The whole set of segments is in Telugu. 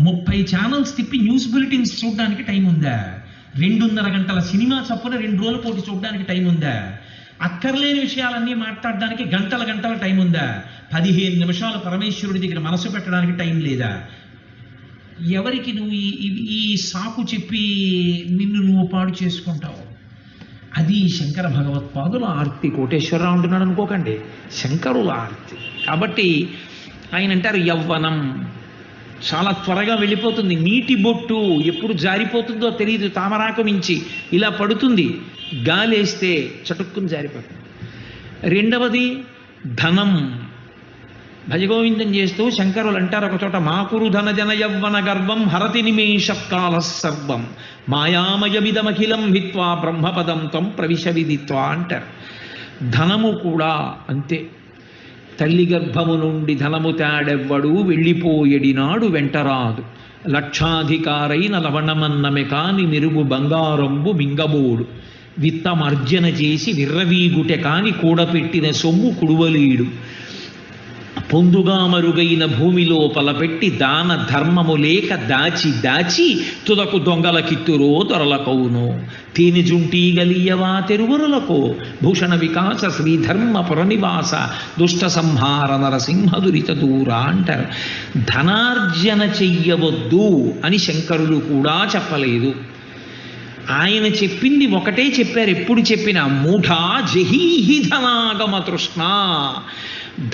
30 ఛానల్స్ తిప్పి న్యూస్ బులెటిన్స్ చూడడానికి టైం ఉందా? 2.5 గంటల సినిమా చప్పున 2 రోజుల పోటీ చూడడానికి టైం ఉందా? అక్కర్లేని విషయాలన్నీ మాట్లాడడానికి గంటల గంటల టైం ఉందా? 15 నిమిషాలు పరమేశ్వరుడి దగ్గర మనసు పెట్టడానికి టైం లేదా? ఎవరికి నువ్వు ఈ సాకు చెప్పి నిన్ను నువ్వు పాడు చేసుకుంటావు? అది శంకర భగవత్పాదుల ఆర్తి. కోటేశ్వరరావు అంటున్నాడు అనుకోకండి, శంకరుల ఆర్తి. కాబట్టి ఆయన అంటారు యవ్వనం చాలా త్వరగా వెళ్ళిపోతుంది. నీటి బొట్టు ఎప్పుడు జారిపోతుందో తెలియదు. తామరాకు మించి ఇలా పడుతుంది, గాలేస్తే చటుక్కుని జారిపోతుంది. రెండవది ధనం. భజగోవిందం చేస్తూ శంకరులు అంటారు ఒక చోట, మాకురు ధన జన యవ్వన గర్వం హరతి నిమేషకాల సర్వం మాయామయమిదమఖిలం హిత్వా బ్రహ్మపదం త్వం ప్రవిశ విదిత్వా అంటారు. ధనము కూడా అంతే. తల్లి గర్భము నుండి ధనము తాడెవ్వడు వెళ్ళిపోయడినాడు వెంటరాదు. లక్షాధికారైన లవణమన్నమె కాని మెరుగు బంగారంబు మింగబోడు. విత్తమర్జన చేసి విర్రవీగుటె కాని కూడపెట్టిన సొమ్ము కుడువలీడు. పొందుగా మరుగైన భూమి లోపల పెట్టి దాన ధర్మము లేక దాచి దాచి తుదకు దొంగల కిత్తురో దొరలకవును. తేనె జుంటీ గలియవా తెరువురులకు భూషణ వికాస శ్రీధర్మ పురనివాస దుష్ట సంహార నరసింహ దురిత దూర అంటారు. ధనార్జన చెయ్యవద్దు అని శంకరులు కూడా చెప్పలేదు. ఆయన చెప్పింది ఒకటే చెప్పారు. ఎప్పుడు చెప్పినా మూఢా జహీహి ధనాగమ తృష్ణ.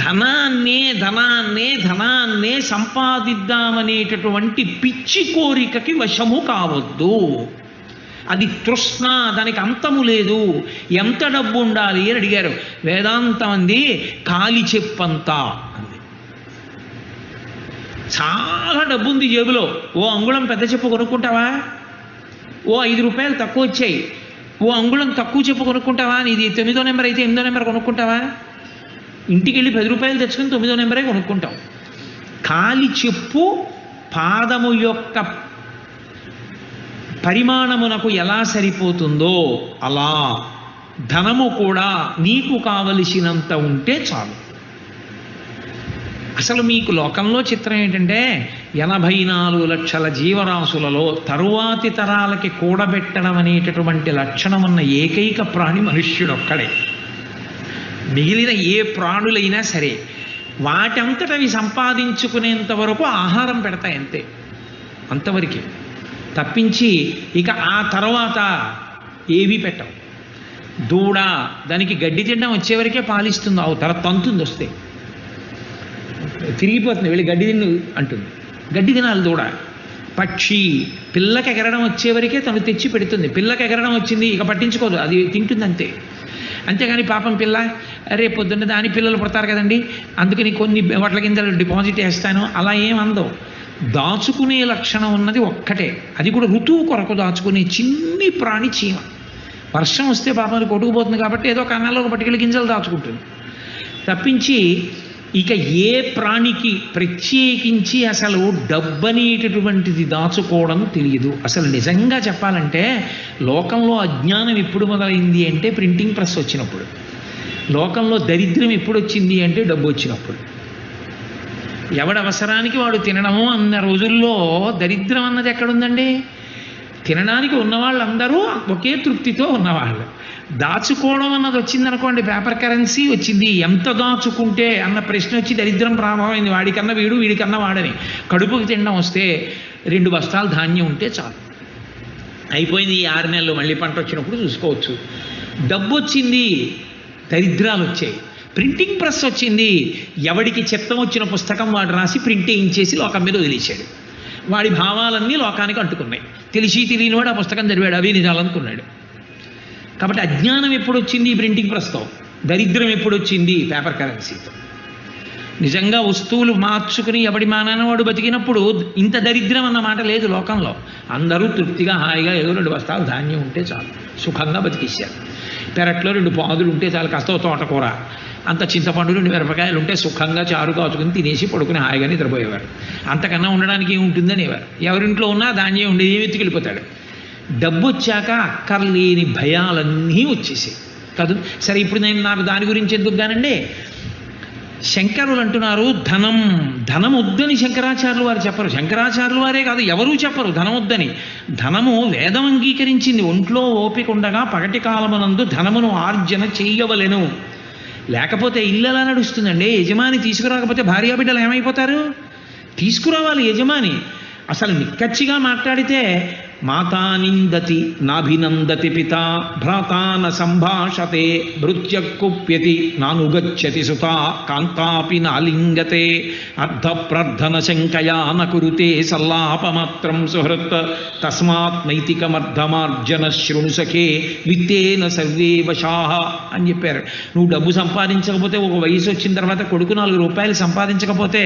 ధనాన్నే ధనాన్నే ధనాన్నే సంపాదిద్దామనేటటువంటి పిచ్చి కోరికకి వశము కావద్దు. అది తృష్ణ, దానికి అంతము లేదు. ఎంత డబ్బు ఉండాలి అని అడిగారు. వేదాంతం అంది కాలి చెప్పంతా అంది. చాలా డబ్బు ఉంది జేబులో, ఓ అంగుళం పెద్ద చెప్పు కొనుక్కుంటావా? ఓ 5 రూపాయలు తక్కువ వచ్చాయి, ఓ అంగుళం తక్కువ చెప్పు కొనుక్కుంటావా? ఇది 9వ నెంబర్ అయితే 8వ నెంబర్ కొనుక్కుంటావా? ఇంటికి వెళ్ళి 10 రూపాయలు తెచ్చుకుని 9వ నెంబరే కొనుక్కుంటాం. కాలి చెప్పు పాదము యొక్క పరిమాణమునకు ఎలా సరిపోతుందో అలా ధనము కూడా నీకు కావలసినంత ఉంటే చాలు. అసలు మీకు లోకంలో చిత్రం ఏంటంటే 84 లక్షల జీవరాశులలో తరువాతి తరాలకి కూడబెట్టడం అనేటటువంటి లక్షణం ఉన్న ఏకైక ప్రాణి మనుష్యుడు ఒక్కడే. మిగిలిన ఏ ప్రాణులైనా సరే వాటంతట అవి సంపాదించుకునేంత వరకు ఆహారం పెడతాయి, అంతే, అంతవరకే. తప్పించి ఇక ఆ తర్వాత ఏవీ పెట్టవు. దూడ దానికి గడ్డి తినడం వచ్చేవరకే పాలిస్తుంది, ఆ తర్వాత తంతుంది, వస్తే తిరిగిపోతుంది, వెళ్ళి గడ్డి తిన్ను అంటుంది, గడ్డి తినాలి దూడ. పక్షి పిల్లకి ఎగరడం వచ్చేవరకే తను తెచ్చి పెడుతుంది. పిల్లకి ఎగరడం వచ్చింది ఇక పట్టించుకోదు, అది తింటుంది అంతే. అంతేగాని పాపం పిల్ల రేపు పొద్దున్న దాని పిల్లలు పుడతారు కదండి అందుకని కొన్ని వడ్ల గింజలు డిపాజిట్ వేస్తాను అలా ఏం అందం. దాచుకునే లక్షణం ఉన్నది ఒక్కటే, అది కూడా ఋతువు కొరకు దాచుకునే చిన్ని ప్రాణి చీమ. వర్షం వస్తే పాపం అది కొట్టుకుపోతుంది కాబట్టి ఏదో కన్నాలో పట్టుకెళ్ళి గింజలు దాచుకుంటుంది. తప్పించి ఇక ఏ ప్రాణికి ప్రత్యేకించి అసలు డబ్బనేటటువంటిది దాచుకోవడం తెలియదు. అసలు నిజంగా చెప్పాలంటే లోకంలో అజ్ఞానం ఎప్పుడు మొదలైంది అంటే ప్రింటింగ్ ప్రెస్ వచ్చినప్పుడు. లోకంలో దరిద్రం ఎప్పుడు వచ్చింది అంటే డబ్బు వచ్చినప్పుడు. ఎవడి అవసరానికి వాడు తినడము అన్న రోజుల్లో దరిద్రం అన్నది ఎక్కడుందండి? తినడానికి ఉన్నవాళ్ళందరూ ఒకే తృప్తితో ఉన్నవాళ్ళు. దాచుకోవడం అన్నది వచ్చిందనుకోండి, పేపర్ కరెన్సీ వచ్చింది. ఎంత దాచుకుంటే అన్న ప్రశ్న వచ్చి దరిద్రం ప్రారంభమైంది. వాడికన్నా వీడు, వీడికన్నా వాడని. కడుపుకి తినడం వస్తే 2 బస్తాలు ధాన్యం ఉంటే చాలు, అయిపోయింది. ఈ 6 నెలలు మళ్ళీ పంట వచ్చినప్పుడు చూసుకోవచ్చు. డబ్బు వచ్చింది, దరిద్రాలు వచ్చాయి. ప్రింటింగ్ ప్రెస్ వచ్చింది, ఎవడికి చిత్తం వచ్చిన పుస్తకం వాడు రాసి ప్రింట్ వేయించేసి లోకం మీద వదిలేశాడు. వాడి భావాలన్నీ లోకానికి అంటుకున్నాయి. తెలిసి తెలియనివాడు ఆ పుస్తకం చదివాడు, అవి నిజాలనుకున్నాడు. కాబట్టి అజ్ఞానం ఎప్పుడు వచ్చింది? ప్రింటింగ్ ప్రెస్తో. దరిద్రం ఎప్పుడు వచ్చింది? పేపర్ కరెన్సీతో. నిజంగా వస్తువులు మార్చుకుని ఎవడి మానాన వాడు బతికినప్పుడు ఇంత దరిద్రం అన్న మాట లేదు లోకంలో. అందరూ తృప్తిగా హాయిగా ఏదో 2 బస్తాలు ధాన్యం ఉంటే చాలు, సుఖంగా బతికిస్తారు. పెరట్లో 2 పాదులు ఉంటే చాలు, కాస్త తోటకూర, అంత చింతపండు 2 మిరపకాయలు ఉంటే సుఖంగా చారు కాచుకుని తినేసి పడుకుని హాయిగా నిద్రపోయేవారు. అంతకన్నా ఉండడానికి ఏముంటుంది అనేవారు. ఎవరింట్లో ఉన్నా ధాన్యం ఉండేది, ఏమి ఎత్తుకెళ్ళిపోతాడు. డబ్బు వచ్చాక అక్కర్లేని భయాలన్నీ వచ్చేసాయి కాదు. సరే, ఇప్పుడు నాకు దాని గురించి ఎందుకు కానండి, శంకరులు అంటున్నారు ధనం వద్దని శంకరాచార్యులు వారు చెప్పరు. శంకరాచార్యులు వారే కాదు, ఎవరూ చెప్పరు ధనం వద్దని. ధనము వేదం అంగీకరించింది. ఒంట్లో ఓపిక ఉండగా పగటి కాలమునందు ధనమును ఆర్జన చేయవలెను. లేకపోతే ఇల్లు ఎలా నడుస్తుందండి? యజమాని తీసుకురాకపోతే భార్యాబిడ్డలు ఏమైపోతారు? తీసుకురావాలి యజమాని. అసలు నిక్కచ్చిగా మాట్లాడితే మాతా నిందతి నాభినందతి పిత భ్రాతాన సంభాషతే భృత్యకుప్యతి నానుగచ్చతి సుత కాంతాపి నాలింగతే అర్ధప్రార్థన శంకయా నకురుతే సల్లాపమాత్రం సుహృత్ తస్మాత్ నైతికమర్ధమార్జన శృణు సఖే విత్తేన సర్వే వశాః అని చెప్పారు. నువ్వు డబ్బు సంపాదించకపోతే, ఒక వయసు వచ్చిన తర్వాత కొడుకు 4 రూపాయలు సంపాదించకపోతే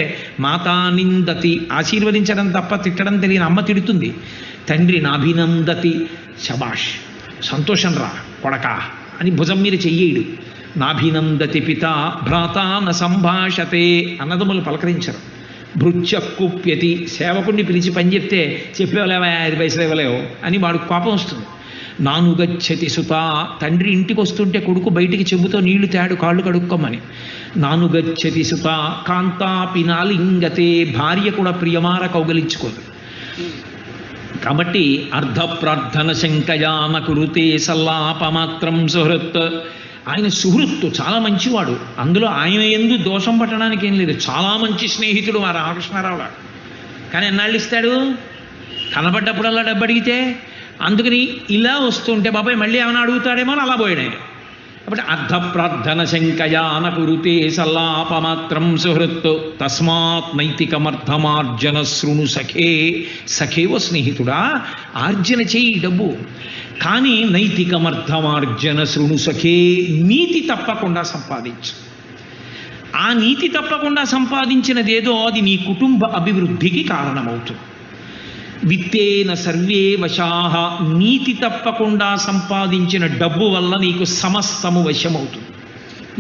మాతా నిందతి, ఆశీర్వదించడం తప్ప తిట్టడం తెలియని అమ్మ తిడుతుంది. తండ్రి నాభినందతి, శబాష్ సంతోషం రా కొడక అని భుజం మీద చెయ్యేడు. నాభినందతి పిత భ్రాతాన సంభాషతే, అన్నదమ్ములు పలకరించరు. భృత్యకుప్యతి, సేవకుడిని పిలిచి పని చెప్తే చెప్పేవలేవా 5 పైసలు ఇవ్వలేవు అని వాడు కోపం వస్తుంది. నానుగచ్చతి సుత, తండ్రి ఇంటికి వస్తుంటే కొడుకు బయటికి చెబుతో నీళ్లు తేడు కాళ్ళు కడుక్కోమని. నానుగచ్చతి సుత కాంతాపి నాలింగతే, భార్య కూడా ప్రియమార కౌగలించుకోదు. కాబట్టి అర్ధప్రార్థన శంకయాన కురుతే సల్లాపమాత్రం సుహృత్. ఆయన సుహృత్తు, చాలా మంచివాడు. అందులో ఆయన యందు దోషం పట్టడానికి ఏం లేదు. చాలా మంచి స్నేహితుడు మా రామకృష్ణారావు గారు. కానీ ఎన్నాళ్ళు ఇస్తాడు? కనబడ్డప్పుడల్లా డబ్బు అడిగితే. అందుకని ఇలా వస్తుంటే బాబాయ్ మళ్ళీ ఏమైనా అడుగుతాడేమో అని అలా పోయాడు ఆయన. కాబట్టి అర్ధప్రార్థన శంకయాన కురుతే సల్లాపమాత్రం సుహృత్ తస్మాత్ నైతికమర్థమార్జన శృణు సఖే. సఖేవ స్నేహితుడా, ఆర్జన చేయి డబ్బు, కానీ నైతికమర్థమార్జన శృణు సఖే, నీతి తప్పకుండా సంపాదించు. ఆ నీతి తప్పకుండా సంపాదించినదేదో అది నీ కుటుంబ అభివృద్ధికి కారణమవుతుంది. విత్తేన సర్వే వశాః, నీతి తప్పకుండా సంపాదించిన డబ్బు వల్ల నీకు సమస్తము వశమవుతుంది.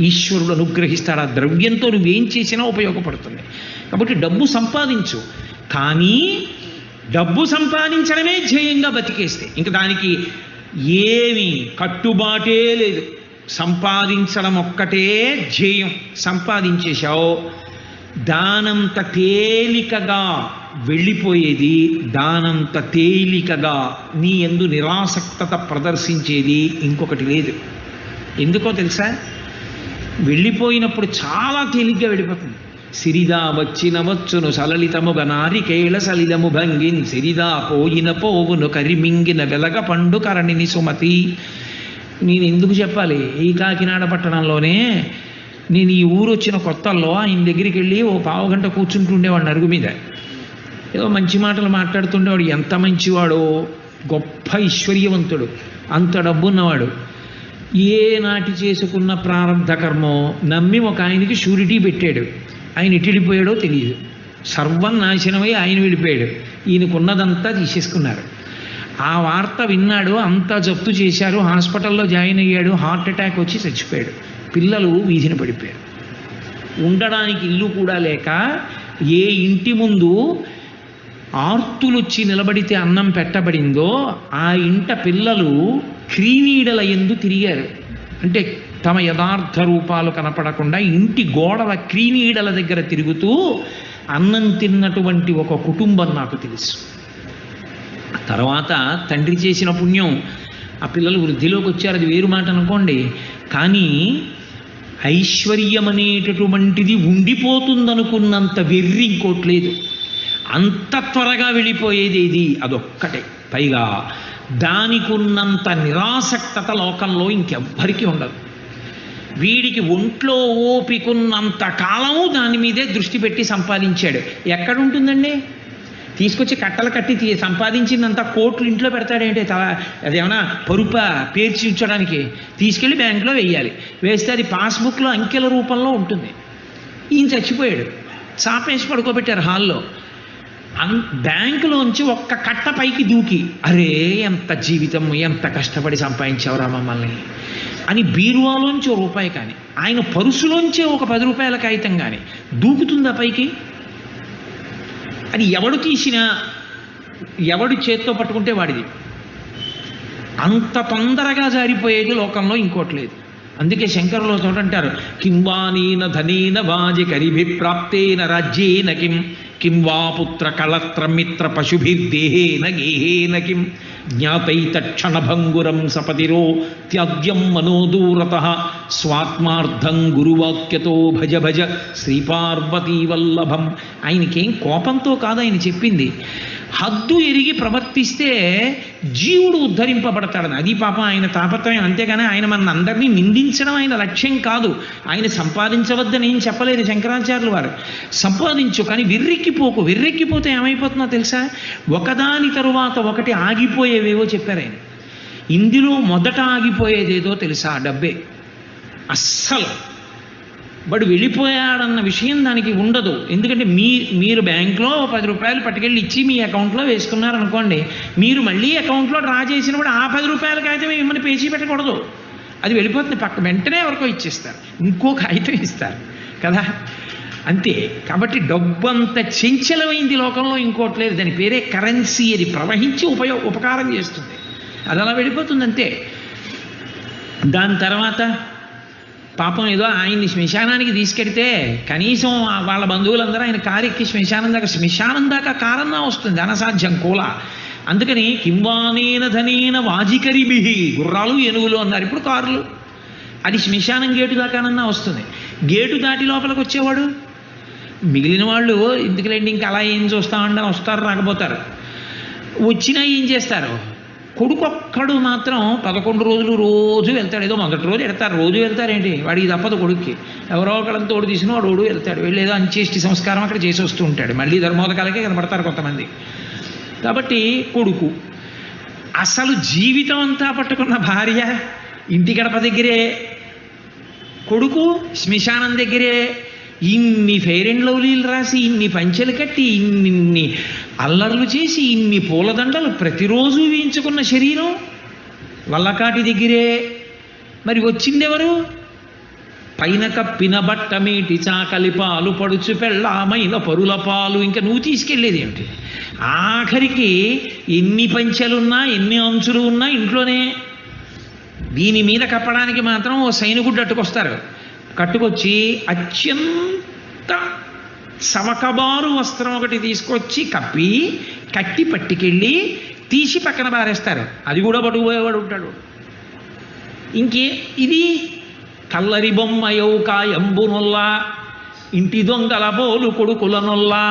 ఈశ్వరుడు అనుగ్రహిస్తాడు. ఆ ద్రవ్యంతో నువ్వేం చేసినా ఉపయోగపడుతుంది. కాబట్టి డబ్బు సంపాదించు, కానీ డబ్బు సంపాదించడమే ధ్యేయంగా బతికేస్తే ఇంక దానికి ఏమీ కట్టుబాటే లేదు. సంపాదించడం ఒక్కటే ధ్యేయం. సంపాదించేశావు, దానంత తేలికగా వెళ్ళిపోయేది, దానంత తేలికగా నీ యందు నిరాసక్తత ప్రదర్శించేది ఇంకొకటి లేదు. ఎందుకో తెలుసా? వెళ్ళిపోయినప్పుడు చాలా తేలిగ్గా వెళ్ళిపోతుంది. సిరిదా వచ్చిన వచ్చును సలలితముగ నారికేళ సలిలము భంగిన్ సిరిదా పోయిన పోవును కరిమింగిన వెలగ పండు కరణిని సుమతి. నేను ఎందుకు చెప్పాలి? ఈ కాకినాడ పట్టణంలోనే నేను ఈ ఊరు వచ్చిన కొత్తల్లో ఆయన దగ్గరికి వెళ్ళి ఓ పావుగంట కూర్చుంటుండేవాడిని అరుగు మీద. ఏదో మంచి మాటలు మాట్లాడుతుండేవాడు. ఎంత మంచివాడో, గొప్ప ఐశ్వర్యవంతుడు, అంత డబ్బు ఉన్నవాడు. ఏ నాటి చేసుకున్న ప్రారంధ కర్మో నమ్మి ఒక ఆయనకి షూరిటీ పెట్టాడు. ఆయన ఎటు వెళ్ళిపోయాడో తెలియదు. సర్వం నాశనమై ఆయన వెళ్ళిపోయాడు. ఈయనకున్నదంతా తీసేసుకున్నారు. ఆ వార్త విన్నాడు, అంతా జప్తు చేశారు. హాస్పిటల్లో జాయిన్ అయ్యాడు. హార్ట్ అటాక్ వచ్చి చచ్చిపోయాడు. పిల్లలు వీధిన పడిపోయారు. ఉండడానికి ఇల్లు కూడా లేక ఏ ఇంటి ముందు ఆర్తులు వచ్చి నిలబడితే అన్నం పెట్టబడిందో ఆ ఇంట పిల్లలు క్రీనీడల యందు తిరిగారు. అంటే తమ యథార్థ రూపాలు కనపడకుండా ఇంటి గోడల క్రీనీడల దగ్గర తిరుగుతూ అన్నం తిన్నటువంటి ఒక కుటుంబం నాకు తెలుసు. తర్వాత తండ్రి చేసిన పుణ్యం, ఆ పిల్లలు వృద్ధిలోకి వచ్చారు, అది వేరు మాట అనుకోండి. కానీ ఐశ్వర్యం అనేటటువంటిది ఉండిపోతుందనుకున్నంత వెర్రి ఇంకోట్లేదు. అంత త్వరగా వెళ్ళిపోయేది ఇది అదొక్కటే. పైగా దానికి ఉన్నంత నిరాసక్తత లోకంలో ఇంకెవ్వరికీ ఉండదు. వీడికి ఒంట్లో ఓపికన్నంత కాలము దాని మీదే దృష్టి పెట్టి సంపాదించాడు. ఎక్కడుంటుందండి? తీసుకొచ్చి కట్టలు కట్టి సంపాదించిందంతా కోట్లు ఇంట్లో పెడతాడేంటి? అదేమన్నా పరుప పేర్చి ఉంచడానికి తీసుకెళ్ళి బ్యాంకులో వేయాలి. వేస్తే అది పాస్బుక్లో అంకెల రూపంలో ఉంటుంది. ఈయన చచ్చిపోయాడు, చాపేసి పడుకోబెట్టారు హాల్లో. బ్యాంకులోంచి ఒక్క కట్ట పైకి దూకి, అరే ఎంత జీవితం, ఎంత కష్టపడి సంపాదించావురా మమ్మల్ని అని బీరువాలోంచి ₹1 కానీ ఆయన పరుసులోంచే ఒక ₹10 కాగితం కానీ దూకుతుందా పైకి? అది ఎవడు తీసినా, ఎవడు చేత్తో పట్టుకుంటే వాడిది. అంత తొందరగా జారిపోయేది లోకంలో ఇంకోటి లేదు. అందుకే శంకరులు చోటంటారు, కింవానీన ధనీన వాజికరిభిప్రాప్తేన రాజ్యేన కిం వా పుత్ర కళత్రమిత్ర పశుభిర్దేహేన గేహేన కిం జ్ఞాతైతక్షణభంగురం సపతిరో త్యాజ్యం మనోదూరతః స్వాత్మార్థం గురువాక్యతో భజ భజ శ్రీపార్వతీ వల్లభం. ఆయనకేం కోపంతో కాదు ఆయన చెప్పింది, హద్దు ఎరిగి ప్రవర్తిస్తే జీవుడు ఉద్ధరింపబడతాడని. అది పాపం ఆయన తాపత్రయం, అంతేగాని ఆయన మన అందరినీ నిందించడం ఆయన లక్ష్యం కాదు. ఆయన సంపాదించవద్దని ఏం చెప్పలేదు శంకరాచార్యులు వారు. సంపాదించు, కానీ విర్రెక్కిపోకు. విర్రెక్కిపోతే ఏమైపోతుందో తెలుసా, ఒకదాని తరువాత ఒకటి ఆగిపోయేవేవో చెప్పారు ఆయన. ఇందులో మొదట ఆగిపోయేదేదో తెలుసా, డబ్బే. అస్సలు వాడు వెళ్ళిపోయాడన్న విషయం దానికి ఉండదు. ఎందుకంటే మీరు బ్యాంక్లో 10 రూపాయలు పట్టుకెళ్ళి ఇచ్చి మీ అకౌంట్లో వేసుకున్నారనుకోండి, మీరు మళ్ళీ అకౌంట్లో డ్రా చేసినప్పుడు ఆ 10 రూపాయల కాగితం మిమ్మల్ని పేచీ పెట్టకూడదు. అది వెళ్ళిపోతుంది పక్క, వెంటనే ఎవరికో ఇచ్చేస్తారు, ఇంకో కాగితం ఇస్తారు కదా, అంతే. కాబట్టి డబ్బు అంత చంచలమైంది లోకంలో ఇంకోటి లేదు. దాని పేరే కరెన్సీ. అది ప్రవహించి ఉపకారం చేస్తుంది, అది అలా వెళ్ళిపోతుంది అంతే. దాని తర్వాత పాపం ఏదో ఆయన్ని శ్మశానానికి తీసుకెడితే కనీసం వాళ్ళ బంధువులందరూ ఆయన కారెక్కి శ్మశానం దాకా కారన్నా వస్తుంది, అనసాధ్యం కూల. అందుకని కింవానేన ధనేన వాజికరిభిహి, గుర్రాలు ఏనుగులు అన్నారు, ఇప్పుడు కారులు. అది శ్మశానం గేటు దాకానన్నా వస్తుంది. గేటు దాటి లోపలికి వచ్చేవాడు, మిగిలిన వాళ్ళు ఎందుకులేండి ఇంకా అలా ఏం చూస్తామండి వస్తారు, రాకపోతారు. వచ్చినా ఏం చేస్తారు, కొడుకొక్కడు మాత్రం 11 రోజులు రోజు వెళ్తాడు. ఏదో మొదటి రోజు వెళ్తారు, రోజు వెళ్తారేంటి, వాడికి తప్పదు కొడుక్కి. ఎవరో ఒకళ్ళని తోడు తీసిన వాడు వెళ్తాడు, వెళ్ళి ఏదో అంచేష్టి సంస్కారం అక్కడ చేసి వస్తూ ఉంటాడు. మళ్ళీ ధర్మోదకాలకే కనబడతారు కొంతమంది. కాబట్టి కొడుకు అసలు జీవితం అంతా పట్టుకున్న భార్య ఇంటి గడప దగ్గరే, కొడుకు శ్మశానం దగ్గరే. ఇన్ని ఫెయిర్ అండ్ లవ్లీలు రాసి, ఇన్ని పంచెలు కట్టి, ఇన్ని అల్లర్లు చేసి, ఇన్ని పూలదండలు ప్రతిరోజు వేయించుకున్న శరీరం వల్లకాటి దగ్గరే. మరి వచ్చిందెవరు, పైన కప్పిన బట్ట మేటి చాకలి పాలు పడుచు పెళ్ళామైన పరుల పాలు. ఇంకా నువ్వు తీసుకెళ్ళేది ఏమిటి? ఆఖరికి ఎన్ని పంచెలున్నా ఎన్ని అంచులు ఉన్నా ఇంట్లోనే. దీని మీద కప్పడానికి మాత్రం ఓ సైనికుడు అట్టుకొస్తారు, కట్టుకొచ్చి అత్యంత సమకబారు వస్త్రం ఒకటి తీసుకొచ్చి కట్టి పట్టుకెళ్ళి తీసి పక్కన పారేస్తారు. అది కూడా పట్టుకుపోయేవాడు ఉంటాడు. ఇంకే ఇది కల్లరి బొమ్మయౌ కాయంబునొల్లా, ఇంటి దొంగల బోలు కొడుకులనొల్లా,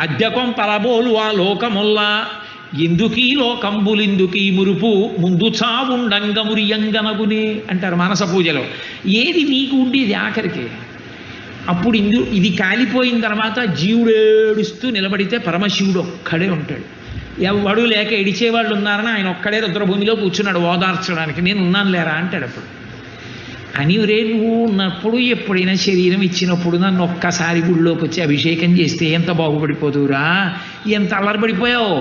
అద్దె కొంపల బోలు ఆ లోకమొల్లా, ఎందుకీ లోకంబులిందుకీ మురుపు ముందు చావుండంగమురియంగనగునే అంటారు మానస పూజలో. ఏది నీకు ఉండేది ఆఖరికి? అప్పుడు ఇది కాలిపోయిన తర్వాత జీవుడు ఏడుస్తూ నిలబడితే పరమశివుడు ఒక్కడే ఉంటాడు. ఎవడు లేక ఎడిచేవాళ్ళు ఉన్నారని ఆయన ఒక్కడే రుద్రభూమిలో కూర్చున్నాడు ఓదార్చడానికి. నేను ఉన్నాను లేరా అంటాడు. అప్పుడు అని రే నువ్వు ఉన్నప్పుడు ఎప్పుడైనా శరీరం ఇచ్చినప్పుడు నన్ను ఒక్కసారి గుళ్ళోకి వచ్చి అభిషేకం చేస్తే ఎంత బాగుపడిపోతురా, ఎంత అల్లరిపడిపోయావు.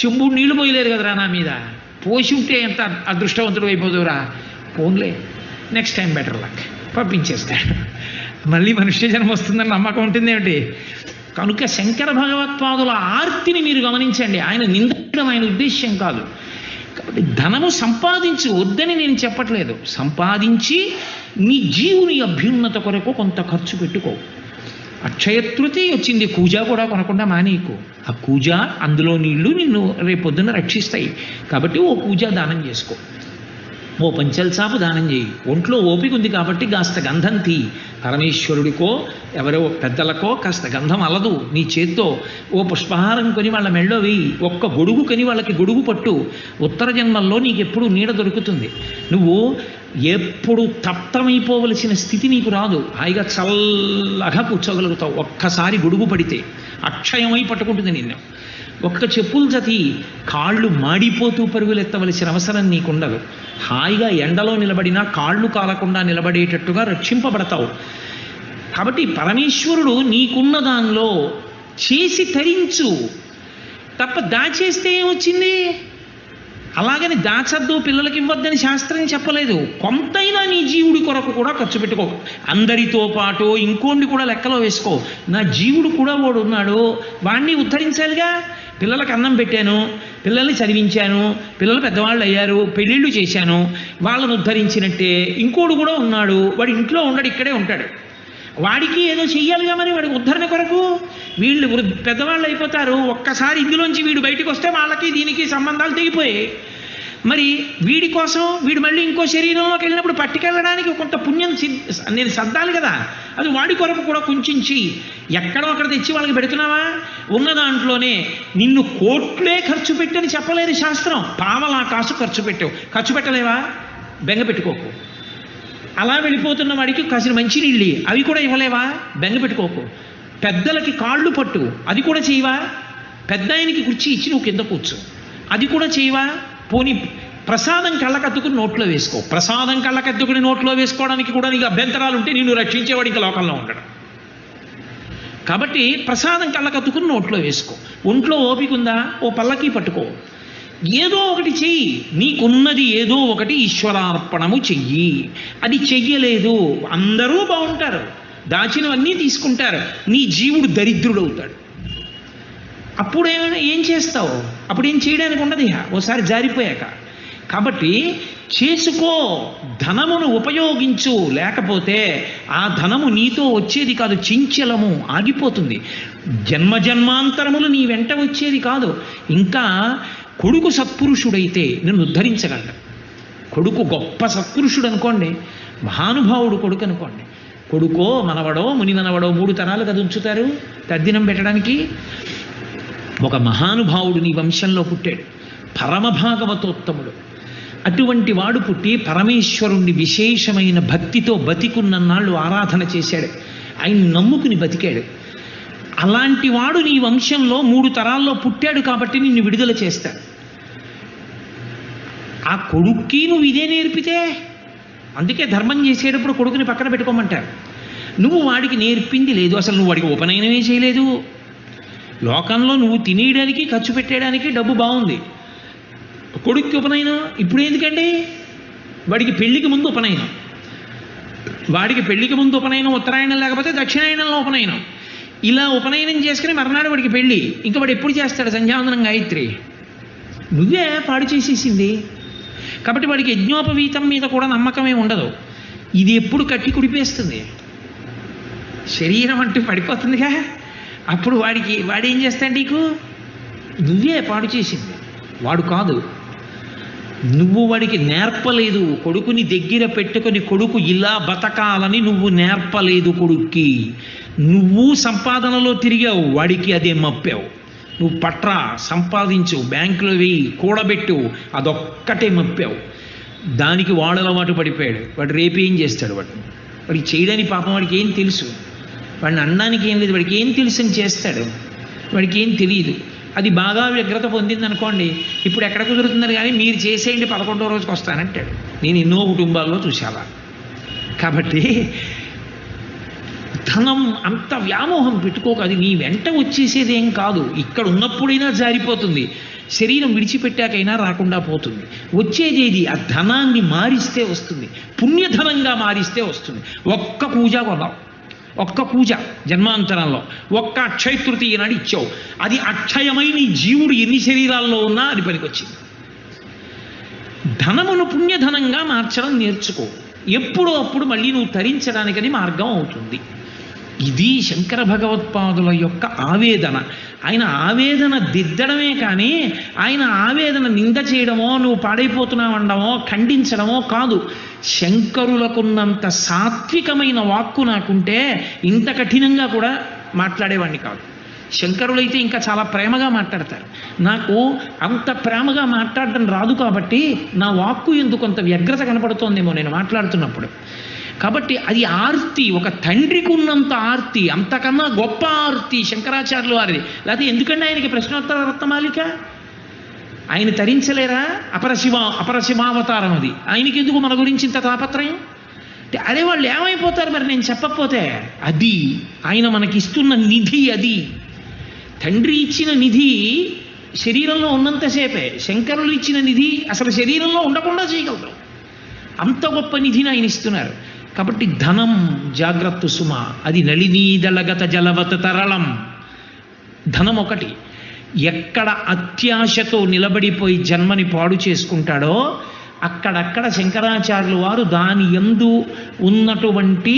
చెంబుడు నీళ్లు పోయలేరు కదరా నా మీద, పోసి ఉంటే ఎంత అదృష్టవంతుడు అయిపోతురా. పోన్లే, నెక్స్ట్ టైం బెటర్ లక్, పంపించేస్తాడు. మళ్ళీ మనుష్య జన్మ వస్తుందని నమ్మకం ఉంటుందేమిటి? కనుక శంకర భగవత్పాదుల ఆర్తిని మీరు గమనించండి. ఆయన నిందించడం ఆయన ఉద్దేశ్యం కాదు. కాబట్టి ధనము సంపాదించి వద్దని నేను చెప్పట్లేదు, సంపాదించి నీ జీవుని అభ్యున్నత కొరకు కొంత ఖర్చు పెట్టుకో. అక్షయ తృతీయ వచ్చింది, కూజ కూడా కొనకుండా మానేయకు. ఆ కూజ అందులో నీళ్లు నిన్ను రేపొద్దున రక్షిస్తాయి. కాబట్టి ఓ కూజ దానం చేసుకో, ఓ పంచల్చాపు దానం చేయి. ఒంట్లో ఓపిక ఉంది కాబట్టి కాస్త గంధం తీ. పరమేశ్వరుడికో ఎవరో పెద్దలకో కాస్త గంధం అలదు నీ చేత్తో. ఓ పుష్పహారం కొని వాళ్ళ మెళ్ళో వేయి. ఒక్క గొడుగు కొని వాళ్ళకి గొడుగు పట్టు. ఉత్తర జన్మల్లో నీకు ఎప్పుడు నీడ దొరుకుతుంది. నువ్వు ఎప్పుడు తప్తమైపోవలసిన స్థితి నీకు రాదు. హాయిగా చల్లగా కూర్చోగలుగుతావు. ఒక్కసారి గొడుగు పడితే అక్షయమై పట్టుకుంటుంది నిన్ను. ఒక్క చెప్పులు జతి కాళ్ళు మాడిపోతూ పరుగులెత్తవలసిన అవసరం నీకుండదు. హాయిగా ఎండలో నిలబడినా కాళ్ళు కాలకుండా నిలబడేటట్టుగా రక్షింపబడతావు. కాబట్టి పరమేశ్వరుడు నీకున్న దానిలో చేసి తరించు తప్ప దాచేస్తే ఏమొచ్చింది? అలాగని దాచద్దు, పిల్లలకి ఇవ్వద్దని శాస్త్రం చెప్పలేదు. కొంతైనా నీ జీవుడి కొరకు కూడా ఖర్చు పెట్టుకో. అందరితో పాటు ఇంకోండి కూడా లెక్కలో వేసుకో. నా జీవుడు కూడా వాడు ఉన్నాడు, వాణ్ణి ఉద్ధరించాలిగా. పిల్లలకు అన్నం పెట్టాను, పిల్లల్ని చదివించాను, పిల్లలు పెద్దవాళ్ళు అయ్యారు, పెళ్ళిళ్ళు చేశాను, వాళ్ళను ఉద్ధరించినట్టే ఇంకోడు కూడా ఉన్నాడు. వాడు ఇంట్లో ఉండడు, ఇక్కడే ఉంటాడు. వాడికి ఏదో చెయ్యాలిగా మరి, వాడికి ఉద్ధరణ కొరకు. వీళ్ళు పెద్దవాళ్ళు అయిపోతారు, ఒక్కసారి ఇందులోంచి వీడు బయటకు వస్తే వాళ్ళకి దీనికి సంబంధాలు తెగిపోయాయి. మరి వీడి కోసం వీడు మళ్ళీ ఇంకో శరీరంలోకి వెళ్ళినప్పుడు పట్టుకెళ్ళడానికి కొంత పుణ్యం నేను సర్దాలి కదా. అది వాడి కొరకు కూడా కుంచి ఎక్కడో అక్కడ తెచ్చి వాళ్ళకి పెడుతున్నావా? ఉన్న దాంట్లోనే నిన్ను కోట్లే ఖర్చు పెట్టని చెప్పలేదు శాస్త్రం. పావలా కాసు ఖర్చు పెట్టావు, ఖర్చు పెట్టలేవా? బెంగ పెట్టుకోకు. అలా వెళ్ళిపోతున్న వాడికి కాసిన మంచినీళ్ళు అవి కూడా ఇవ్వలేవా? బెంగ పెట్టుకోకు. పెద్దలకి కాళ్ళు పట్టు, అది కూడా చేయవా? పెద్ద ఆయనకి కుర్చీ ఇచ్చి నువ్వు కింద కూర్చో, అది కూడా చేయవా? పోనీ ప్రసాదం కళ్ళకద్దుకుని నోట్లో వేసుకో. ప్రసాదం కళ్ళకద్దుకుని నోట్లో వేసుకోవడానికి కూడా నీకు అభ్యంతరాలు ఉంటే నిన్ను రక్షించేవాడు ఇంకా లోకంలో ఉండడం. కాబట్టి ప్రసాదం కళ్ళకద్దుకుని నోట్లో వేసుకో. ఒంట్లో ఓపిక ఉందా? ఓ పల్లకి పట్టుకో, ఏదో ఒకటి చెయ్యి. నీకున్నది ఏదో ఒకటి ఈశ్వరార్పణము చెయ్యి. అది చెయ్యలేదు, అందరూ బాగుంటారు, దాచినవన్నీ తీసుకుంటారు, నీ జీవుడు దరిద్రుడవుతాడు. అప్పుడేమైనా ఏం చేస్తావు? అప్పుడేం చేయడానికి ఉండదు ఓసారి జారిపోయాక. కాబట్టి చేసుకో, ధనమును ఉపయోగించు. లేకపోతే ఆ ధనము నీతో వచ్చేది కాదు, చించలము ఆగిపోతుంది. జన్మజన్మాంతరములు నీ వెంట వచ్చేది కాదు. ఇంకా కొడుకు సత్పురుషుడైతే నిన్ను ఉద్ధరించగలడు. కొడుకు గొప్ప సత్పురుషుడు అనుకోండి, మహానుభావుడు కొడుకు అనుకోండి. కొడుకో మనవడో ముని మనవడో 3 తరాలు కదా ఉంచుతారు తద్దినం పెట్టడానికి. ఒక మహానుభావుడు నీ వంశంలో పుట్టాడు, పరమభాగవతోత్తముడు. అటువంటి వాడు పుట్టి పరమేశ్వరుణ్ణి విశేషమైన భక్తితో బతికున్నన్నాళ్ళు ఆరాధన చేశాడు, ఆయన నమ్ముకుని బతికాడు. అలాంటి వాడు నీ వంశంలో 3 తరాల్లో పుట్టాడు కాబట్టి నిన్ను విడుదల చేస్తాడు. ఆ కొడుక్కి నువ్వు ఇదే నేర్పితే, అందుకే ధర్మం చేసేటప్పుడు కొడుకుని పక్కన పెట్టుకోమంటారు. నువ్వు వాడికి నేర్పింది లేదు, అసలు నువ్వు వాడికి ఉపనయనమే చేయలేదు. లోకంలో నువ్వు తినేయడానికి ఖర్చు పెట్టేయడానికి డబ్బు బాగుంది, కొడుక్కి ఉపనయనం ఇప్పుడు ఎందుకండి? వాడికి పెళ్లికి ముందు ఉపనయనం, వాడికి పెళ్లికి ముందు ఉపనయనం, ఉత్తరాయణం లేకపోతే దక్షిణాయనంలో ఉపనయనం. ఇలా ఉపనయనం చేసుకుని మర్నాడు వాడికి పెళ్ళి. ఇంకా వాడు ఎప్పుడు చేస్తాడు సంధ్యావందనం గాయత్రి? నువ్వే పాడు చేసేసింది. కాబట్టి వాడికి యజ్ఞోపవీతం మీద కూడా నమ్మకమే ఉండదు. ఇది ఎప్పుడు కట్టి కుడిపేస్తుంది, శరీరం అంటూ పడిపోతుందిగా. అప్పుడు వాడేం చేస్తాడు నీకు? నువ్వే పాడు చేసింది, వాడు కాదు. నువ్వు వాడికి నేర్పలేదు. కొడుకుని దగ్గర పెట్టుకొని కొడుకు ఇలా బతకాలని నువ్వు నేర్పలేదు కొడుక్కి. నువ్వు సంపాదనలో తిరిగావు, వాడికి అదే మప్పావు. నువ్వు పట్రా, సంపాదించు, బ్యాంకులో వేయి, కూడబెట్టు, అదొక్కటే మప్పావు. దానికి వాడు అలవాటు పడిపోయాడు. వాడు రేపేం చేస్తాడు? వాడికి చేయడానికి పాపం వాడికి ఏం తెలుసు? వాడిని అనడానికి ఏం లేదు, వాడికి ఏం తెలుసు అని చేస్తాడు. వాడికి ఏం తెలియదు. అది బాగా వ్యగ్రత పొందింది అనుకోండి, ఇప్పుడు ఎక్కడ కుదురుతున్నారు కానీ మీరు చేసేయండి 11వ రోజుకి వస్తానంటాడు. నేను ఎన్నో కుటుంబాల్లో చూసావా. కాబట్టి ధనం అంత వ్యామోహం పెట్టుకోక, అది నీ వెంట వచ్చేసేదేం కాదు. ఇక్కడ ఉన్నప్పుడైనా జారిపోతుంది, శరీరం విడిచిపెట్టాకైనా రాకుండా పోతుంది. వచ్చేదేది ఆ ధనాన్ని మారిస్తే వస్తుంది, పుణ్యధనంగా మారిస్తే వస్తుంది. ఒక్క పూజ కొన్నావు, ఒక్క పూజ జన్మాంతరంలో, ఒక్క అక్షయ తృతీయ నాడు ఇచ్చావు, అది అక్షయమై నీ జీవుడు ఎన్ని శరీరాల్లో ఉన్నా అది పనికొచ్చింది. ధనమును పుణ్యధనంగా మార్చడం నేర్చుకో. ఎప్పుడో అప్పుడు మళ్ళీ నువ్వు తరించడానికని మార్గం అవుతుంది. ఇది శంకర భగవత్పాదుల యొక్క ఆవేదన. ఆయన ఆవేదన దిద్దడమే కానీ ఆయన ఆవేదన నింద చేయడమో, నువ్వు పాడైపోతున్నావనడమో, ఖండించడమో కాదు. శంకరులకున్నంత సాత్వికమైన వాక్కు నాకుంటే ఇంత కఠినంగా కూడా మాట్లాడేవాడిని కాదు. శంకరులైతే ఇంకా చాలా ప్రేమగా మాట్లాడతారు. నాకు అంత ప్రేమగా మాట్లాడడం రాదు కాబట్టి నా వాక్కు ఎందుకు కొంత వ్యగ్రత కనపడుతోందేమో నేను మాట్లాడుతున్నప్పుడు. కాబట్టి అది ఆర్తి, ఒక తండ్రికి ఉన్నంత ఆర్తి, అంతకన్నా గొప్ప ఆర్తి శంకరాచార్యులు వారిది. లేకపోతే ఎందుకంటే ఆయనకి ప్రశ్నోత్తర రత్నమాలిక, ఆయన తరించలేరా? అపరశివావతారం అది. ఆయనకి ఎందుకు మన గురించి ఇంత తాపత్రయం? అరే వాళ్ళు ఏమైపోతారు మరి నేను చెప్పకపోతే? అది ఆయన మనకిస్తున్న నిధి. అది తండ్రి ఇచ్చిన నిధి శరీరంలో ఉన్నంతసేపే, శంకరులు ఇచ్చిన నిధి అసలు శరీరంలో ఉండకుండా చేయగలరు. అంత గొప్ప నిధిని ఆయన ఇస్తున్నారు. కాబట్టి ధనం జాగ్రత్త సుమ, అది నళినీదళగత జలవత తరళం. ధనం ఒకటి. ఎక్కడ అత్యాశతో నిలబడిపోయి జన్మని పాడు చేసుకుంటాడో అక్కడక్కడ శంకరాచార్యులు వారు దాని యందు ఉన్నటువంటి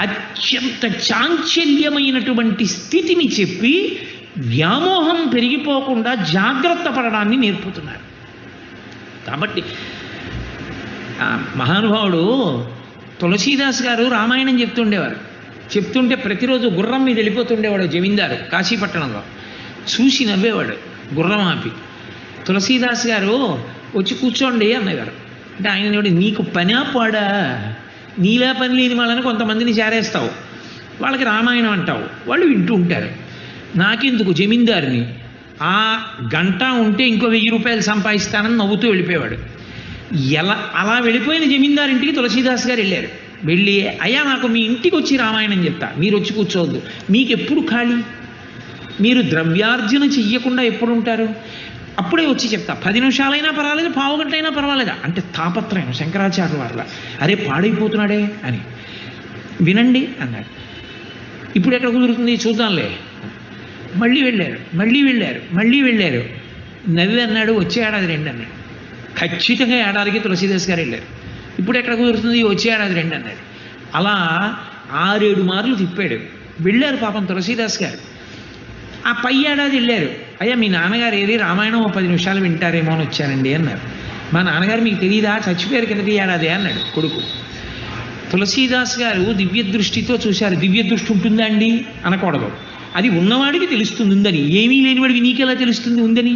అత్యంత చాంచల్యమైనటువంటి స్థితిని చెప్పి వ్యామోహం పెరిగిపోకుండా జాగ్రత్త పడడాన్ని నేర్పుతున్నారు. కాబట్టి మహానుభావుడు తులసీదాస్ గారు రామాయణం చెప్తుండేవారు. చెప్తుంటే ప్రతిరోజు గుర్రం మీద వెళ్ళిపోతుండేవాడు జమీందారు కాశీపట్టణంలో. చూసి నవ్వేవాడు గుర్రం ఆపి. తులసీదాస్ గారు వచ్చి కూర్చోండి అన్నగారు. అంటే ఆయన నీకు పని పాడా, నీలా పని లేని వాళ్ళని కొంతమందిని చేరేస్తావు, వాళ్ళకి రామాయణం అంటావు, వాళ్ళు వింటూ ఉంటారు. నాకెందుకు జమీందారుని, ఆ గంట ఉంటే ఇంకో 1000 రూపాయలు సంపాదిస్తానని నవ్వుతూ వెళ్ళిపోయేవాడు. అలా వెళ్ళిపోయిన జమీందారింటికి తులసీదాస్ గారు వెళ్ళారు. వెళ్ళి అయ్యా నాకు మీ ఇంటికి వచ్చి రామాయణం చెప్తా, మీరు వచ్చి కూర్చోవద్దు, మీకు ఎప్పుడు ఖాళీ, మీరు ద్రవ్యార్జన చెయ్యకుండా ఎప్పుడు ఉంటారు, అప్పుడే వచ్చి చెప్తా, 10 నిమిషాలైనా పర్వాలేదు, పావు గంట అయినా పర్వాలేదా అంటే తాపత్రయం శంకరాచార్యుల వారిలా. అరే పాడైపోతున్నాడే అని. వినండి అన్నాడు. ఇప్పుడు ఎక్కడ కుదురుతుంది చూద్దాంలే. మళ్ళీ వెళ్ళారు. నవ్వి అన్నాడు వచ్చే ఏడాది రండి అన్నాడు. ఖచ్చితంగా ఏడాదికి తులసీదాస్ గారు వెళ్ళారు. ఇప్పుడు ఎక్కడ కుదురుతుంది వచ్చే ఏడాది రండి అన్నాడు. అలా 6-7 మార్లు తిప్పాడు. వెళ్ళారు పాపం తులసీదాస్ గారు. ఆ పై ఏడాది వెళ్ళారు. అయ్యా మీ నాన్నగారు ఏది రామాయణం 10 నిమిషాలు వింటారేమో అని వచ్చానండి అన్నారు. మా నాన్నగారు మీకు తెలియదా, చచ్చిపోయారు కిందటి ఏడాది అన్నాడు కొడుకు. తులసీదాస్ గారు దివ్య దృష్టితో చూశారు. దివ్య దృష్టి ఉంటుందా అండి అనకూడదు, అది ఉన్నవాడికి తెలుస్తుంది ఉందని. ఏమీ లేనివాడికి నీకెలా తెలుస్తుంది ఉందని?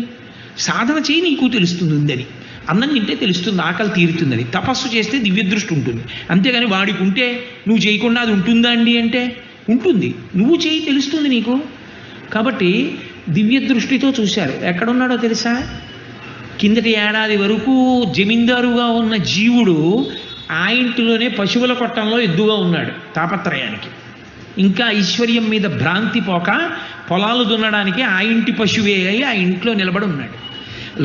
సాధన చేయి నీకు తెలుస్తుంది ఉందని. అన్నం తింటే తెలుస్తుంది ఆకలి తీరుతుందని. తపస్సు చేస్తే దివ్య దృష్టి ఉంటుంది. అంతేగాని వాడికి ఉంటే నువ్వు చేయకుండా అది ఉంటుందా అండి అంటే ఉంటుంది. నువ్వు చేయి తెలుస్తుంది నీకు. కాబట్టి దివ్య దృష్టితో చూశారు. ఎక్కడున్నాడో తెలుసా? కిందటి ఏడాది వరకు జమీందారుగా ఉన్న జీవుడు ఆ ఇంటిలోనే పశువుల కొట్టంలో ఎద్దుగా ఉన్నాడు తాపత్రయానికి. ఇంకా ఐశ్వర్యం మీద భ్రాంతి పోక పొలాలు దున్నడానికి ఆ ఇంటి పశువే అయి ఆ ఇంట్లో నిలబడి ఉన్నాడు.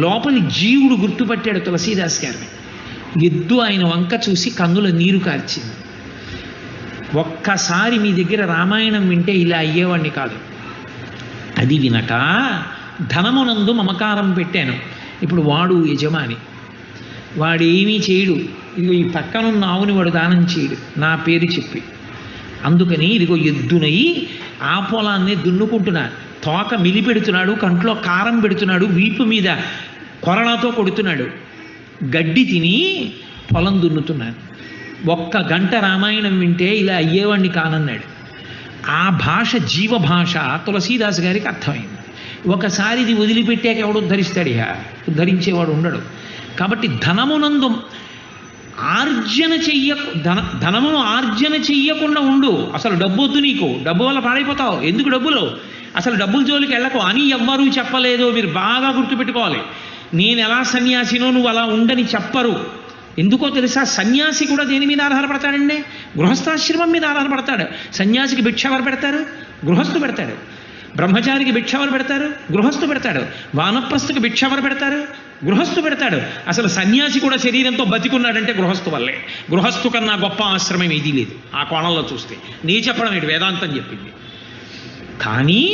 లోపలి జీవుడు గుర్తుపట్టాడు తులసీదాస్ గారిని. ఎద్దు ఆయన వంక చూసి కన్నుల నీరు కార్చింది. ఒక్కసారి మీ దగ్గర రామాయణం వింటే ఇలా అయ్యేవాడిని కాదు. అది వినక ధనమునందు మమకారం పెట్టాను. ఇప్పుడు వాడు యజమాని, వాడేమీ చేయడు. ఇదిగో ఈ పక్కనున్న ఆవుని వాడు దానం చేయడు నా పేరు చెప్పి. అందుకని ఇదిగో ఎద్దునై ఆ పొలాన్ని దున్నుకుంటున్నా, తోక మిలిపెడుతున్నాడు, కంట్లో కారం పెడుతున్నాడు, వీపు మీద కొరడాతో కొడుతున్నాడు, గడ్డి తిని పొలం దున్నుతున్నాను. 1 గంట రామాయణం వింటే ఇలా అయ్యేవాడిని కానన్నాడు. ఆ భాష జీవభాష తులసీదాస్ గారికి అర్థమైంది. ఒకసారి ఇది వదిలిపెట్టాక ఎవడు ఉద్ధరిస్తాడు? ఇక ఉద్ధరించేవాడు ఉండడు. కాబట్టి ధనమునందు ఆర్జన ధనమును ఆర్జన చెయ్యకుండా ఉండు. అసలు డబ్బు వద్దు నీకు, డబ్బు వల్ల పాడైపోతావు. ఎందుకు డబ్బులు? అసలు డబ్బుల జోలికి వెళ్ళకు అని ఎవ్వరూ చెప్పలేదు. మీరు బాగా గుర్తుపెట్టుకోవాలి. నేను ఎలా సన్యాసినో నువ్వు అలా ఉండని చెప్పరు. ఎందుకో తెలుసా? సన్యాసి కూడా దేని మీద ఆధారపడతాడండి? గృహస్థాశ్రమం మీద ఆధారపడతాడు. సన్యాసికి భిక్ష ఎవరు పెడతారు? గృహస్థు పెడతాడు. బ్రహ్మచారికి భిక్ష ఎవరు పెడతారు? గృహస్థు పెడతాడు. వానప్రస్థకు భిక్ష ఎవరు పెడతారు? గృహస్థు పెడతాడు. అసలు సన్యాసి కూడా శరీరంతో బతికున్నాడంటే గృహస్థు వల్లే. గృహస్థు కన్నా గొప్ప ఆశ్రమం ఏదీ లేదు ఆ కోణంలో చూస్తే. నీ చెప్పడం ఏంటి, వేదాంతం చెప్పింది. కానీ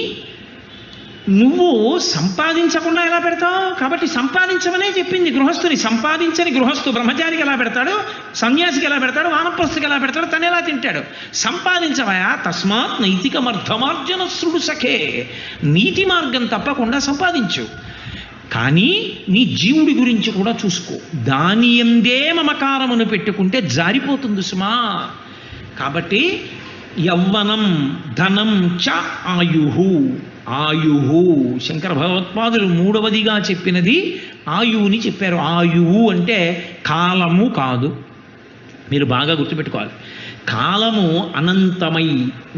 నువ్వు సంపాదించకుండా ఎలా పెడతావు? కాబట్టి సంపాదించమనే చెప్పింది గృహస్థుని. సంపాదించని గృహస్థు బ్రహ్మచారికి ఎలా పెడతాడు, సన్యాసికి ఎలా పెడతాడు, వానప్రస్థికి ఎలా పెడతాడు, తను ఎలా తింటాడు? సంపాదించవయా. తస్మాత్ నైతికమర్థమార్జన శృడు సఖే. నీతి మార్గం తప్పకుండా సంపాదించు. కానీ నీ జీవుడి గురించి కూడా చూసుకో. దాని యందే మమకారమును పెట్టుకుంటే జారిపోతుంది సుమా. కాబట్టి యవ్వనం ధనం చ ఆయుహు. ఆయుహు శంకర భగవత్పాదులు 3వదిగా చెప్పినది ఆయువుని చెప్పారు. ఆయువు అంటే కాలము కాదు. మీరు బాగా గుర్తుపెట్టుకోవాలి. కాలము అనంతమై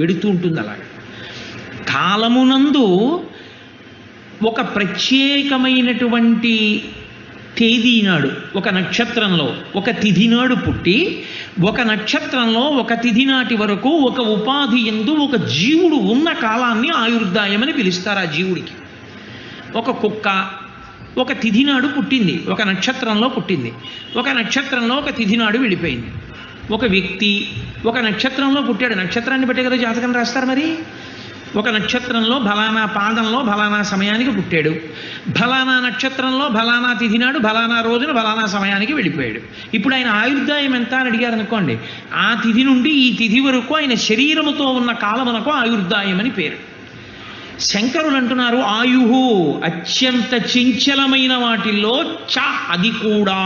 వెడుతూ ఉంటుంది. అలాగే కాలమునందు ఒక ప్రత్యేకమైనటువంటి తేదీ నాడు, ఒక నక్షత్రంలో ఒక తిథి నాడు పుట్టి, ఒక నక్షత్రంలో ఒక తిథి నాటి వరకు ఒక ఉపాధి యందు ఒక జీవుడు ఉన్న కాలాన్ని ఆయుర్దాయమని పిలుస్తారు. ఆ జీవుడికి ఒక కుక్క ఒక తిథి నాడు పుట్టింది, ఒక నక్షత్రంలో పుట్టింది, ఒక నక్షత్రంలో ఒక తిథి నాడు వెళ్ళిపోయింది. ఒక వ్యక్తి ఒక నక్షత్రంలో పుట్టాడు. నక్షత్రాన్ని బట్టే కదా జాతకం రాస్తారు. మరి ఒక నక్షత్రంలో ఫలానా పాదంలో ఫలానా సమయానికి పుట్టాడు, ఫలానా నక్షత్రంలో ఫలానా తిథి నాడు ఫలానా రోజున ఫలానా సమయానికి వెళ్ళిపోయాడు. ఇప్పుడు ఆయన ఆయుర్దాయం ఎంత అని అడిగారు అనుకోండి, ఆ తిథి నుండి ఈ తిథి వరకు ఆయన శరీరముతో ఉన్న కాలమునకు ఆయుర్దాయం అని పేరు. శంకరులు అంటున్నారు ఆయుహు అత్యంత చంచలమైన వాటిల్లో చ అది కూడా.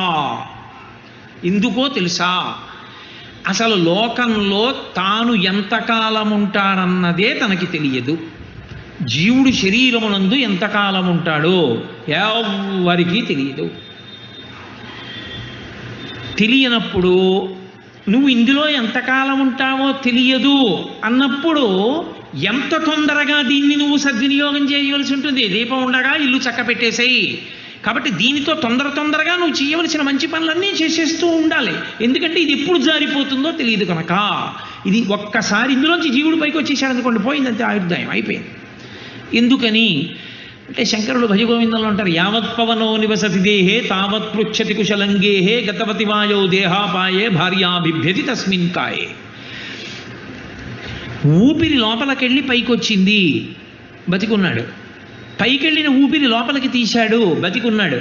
ఎందుకో తెలుసా? అసలు లోకంలో తాను ఎంతకాలం ఉంటాడన్నదే తనకి తెలియదు. జీవుడు శరీరమునందు ఎంతకాలం ఉంటాడో ఎవ్వరికీ తెలియదు. తెలియనప్పుడు నువ్వు ఇందులో ఎంతకాలం ఉంటావో తెలియదు అన్నప్పుడు ఎంత తొందరగా దీన్ని నువ్వు సద్వినియోగం చేయవలసి ఉంటుంది. దీపం ఉండగా ఇల్లు చక్క పెట్టేసేయి. కాబట్టి దీనితో తొందరగా నువ్వు చేయవలసిన మంచి పనులన్నీ చేసేస్తూ ఉండాలి. ఎందుకంటే ఇది ఎప్పుడు జారిపోతుందో తెలియదు కనుక. ఇది ఒక్కసారి ఇందులోంచి జీవుడు పైకి వచ్చేసాడు అనుకోండి, పోయిందంతే, ఆయుర్దాయం అయిపోయింది. ఎందుకని అంటే శంకరులు భజగోవిందంలో అంటారు, యావత్ పవనో నివసతి దేహే తావత్ పృచ్చతి కుశలంగేహే గతవతి వాయో దేహాపాయే భార్యాభిభ్యతి తస్మిన్ కాయే. ఊపిరి లోపలికెళ్ళి పైకి వచ్చింది, బతికున్నాడు. పైకెళ్ళిన ఊపిరి లోపలికి తీశాడు, బతికున్నాడు.